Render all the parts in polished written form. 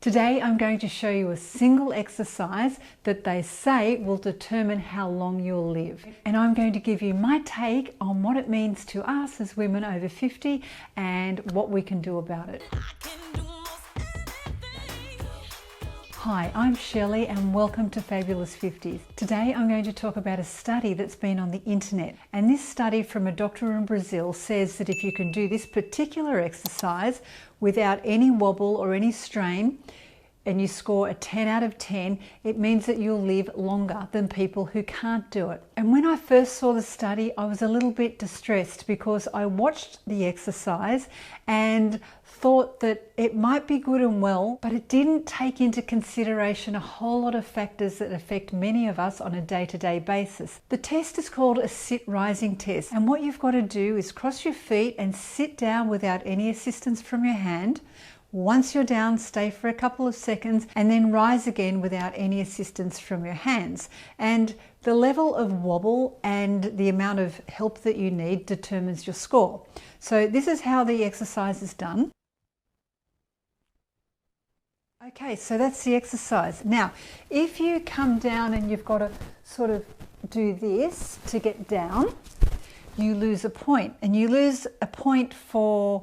Today I'm going to show you a single exercise that they say will determine how long you'll live. And I'm going to give you my take on what it means to us as women over 50 and what we can do about it. Hi, I'm Shelley and welcome to Fabulous 50s. Today I'm going to talk about a study that's been on the internet. And this study from a doctor in Brazil says that if you can do this particular exercise without any wobble or any strain, and you score a 10 out of 10, it means that you'll live longer than people who can't do it. And when I first saw the study, I was a little bit distressed because I watched the exercise and thought that it might be good and well, but it didn't take into consideration a whole lot of factors that affect many of us on a day-to-day basis. The test is called a sit-rising test, and what you've got to do is cross your feet and sit down without any assistance from your hand. Once you're down, stay for a couple of seconds and then rise again without any assistance from your hands. And the level of wobble and the amount of help that you need determines your score. So this is how the exercise is done. Okay, so that's the exercise. Now, if you come down and you've got to sort of do this to get down, you lose a point. And you lose a point for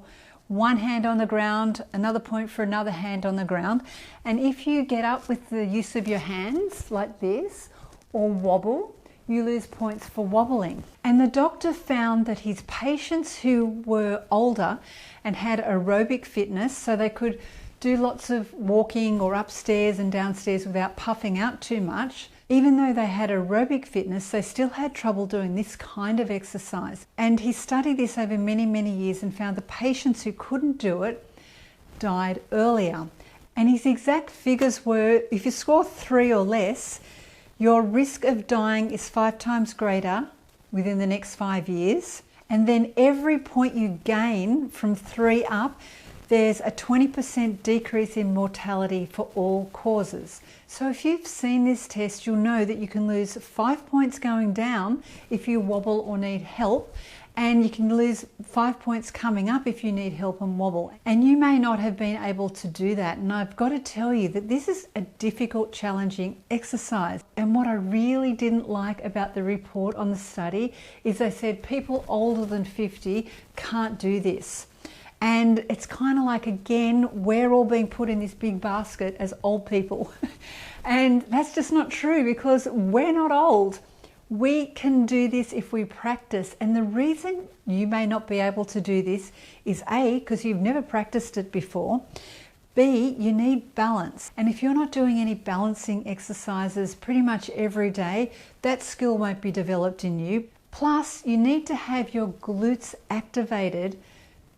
one hand on the ground, another point for another hand on the ground. And if you get up with the use of your hands like this or wobble, you lose points for wobbling. And the doctor found that his patients who were older and had aerobic fitness, so they could do lots of walking or upstairs and downstairs without puffing out too much, even though they had aerobic fitness, they still had trouble doing this kind of exercise. And he studied this over many, many years and found the patients who couldn't do it died earlier. And his exact figures were, if you score 3 or less, your risk of dying is 5 times greater within the next 5 years. And then every point you gain from 3 up, there's a 20% decrease in mortality for all causes. So if you've seen this test, you'll know that you can lose 5 points going down if you wobble or need help, and you can lose 5 points coming up if you need help and wobble. And you may not have been able to do that. And I've got to tell you that this is a difficult, challenging exercise. And what I really didn't like about the report on the study is they said people older than 50 can't do this. And it's kind of like, again, we're all being put in this big basket as old people. And that's just not true because we're not old. We can do this if we practice. And the reason you may not be able to do this is A, because you've never practiced it before. B, you need balance. And if you're not doing any balancing exercises pretty much every day, that skill won't be developed in you. Plus, you need to have your glutes activated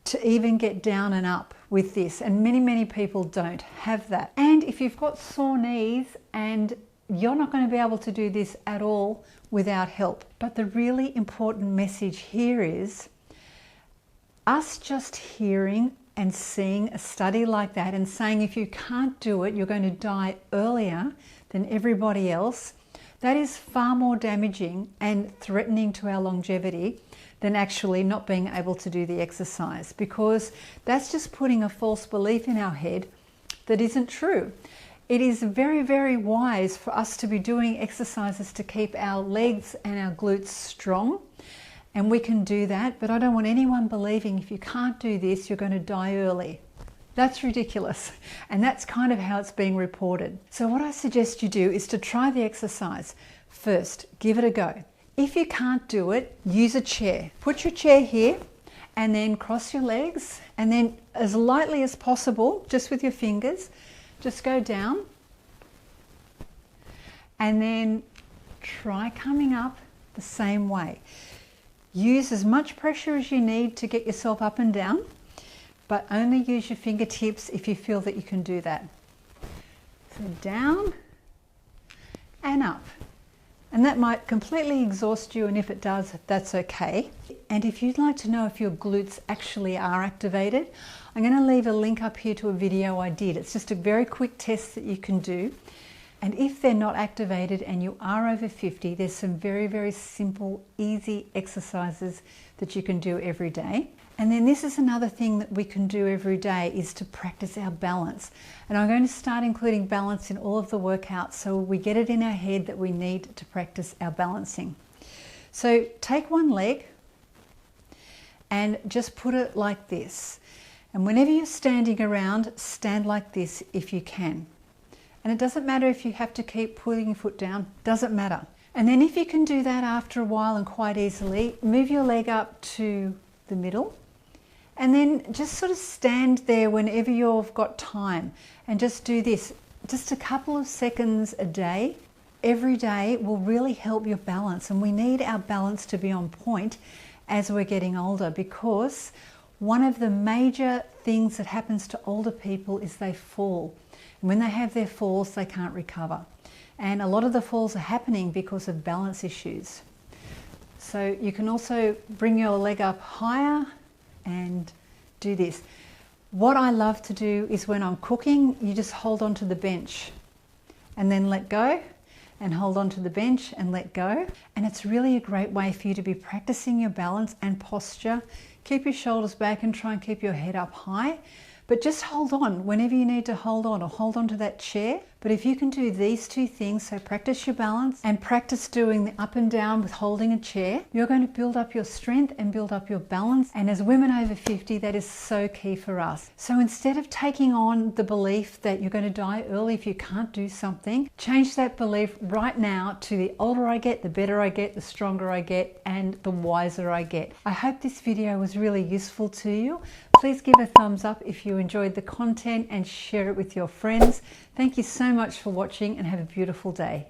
to even get down and up with this, and many people don't have that. And if you've got sore knees and you're not going to be able to do this at all without help. But the really important message here is us just hearing and seeing a study like that and saying if you can't do it, you're going to die earlier than everybody else. That is far more damaging and threatening to our longevity than actually not being able to do the exercise, because that's just putting a false belief in our head that isn't true. It is very wise for us to be doing exercises to keep our legs and our glutes strong, and we can do that, but I don't want anyone believing if you can't do this, you're going to die early. That's ridiculous, and that's kind of how it's being reported. So what I suggest you do is to try the exercise. First, give it a go. If you can't do it, use a chair. Put your chair here and then cross your legs, and then as lightly as possible, just with your fingers, just go down, and then try coming up the same way. Use as much pressure as you need to get yourself up and down, but only use your fingertips if you feel that you can do that. So down and up. And that might completely exhaust you, and if it does, that's okay. And if you'd like to know if your glutes actually are activated, I'm going to leave a link up here to a video I did. It's just a very quick test that you can do. And if they're not activated and you are over 50, there's some very simple, easy exercises that you can do every day. And then this is another thing that we can do every day, is to practice our balance. And I'm going to start including balance in all of the workouts so we get it in our head that we need to practice our balancing. So take one leg and just put it like this. And whenever you're standing around, stand like this if you can. And it doesn't matter if you have to keep putting your foot down, doesn't matter. And then if you can do that after a while and quite easily, move your leg up to the middle. And then just sort of stand there whenever you've got time and just do this. Just a couple of seconds a day, every day, will really help your balance. And we need our balance to be on point as we're getting older, because one of the major things that happens to older people is they fall. And when they have their falls, they can't recover. And a lot of the falls are happening because of balance issues. So you can also bring your leg up higher and do this. What I love to do is when I'm cooking, you just hold onto the bench and then let go, and hold onto the bench and let go. And it's really a great way for you to be practicing your balance and posture. Keep your shoulders back and try and keep your head up high. But just hold on whenever you need to hold on, or hold on to that chair. But if you can do these two things, so practice your balance and practice doing the up and down with holding a chair, you're going to build up your strength and build up your balance. And as women over 50, that is so key for us. So instead of taking on the belief that you're going to die early if you can't do something, change that belief right now to the older I get, the better I get, the stronger I get, and the wiser I get. I hope this video was really useful to you. Please give a thumbs up if you enjoyed the content and share it with your friends. Thank you so much for watching, and have a beautiful day.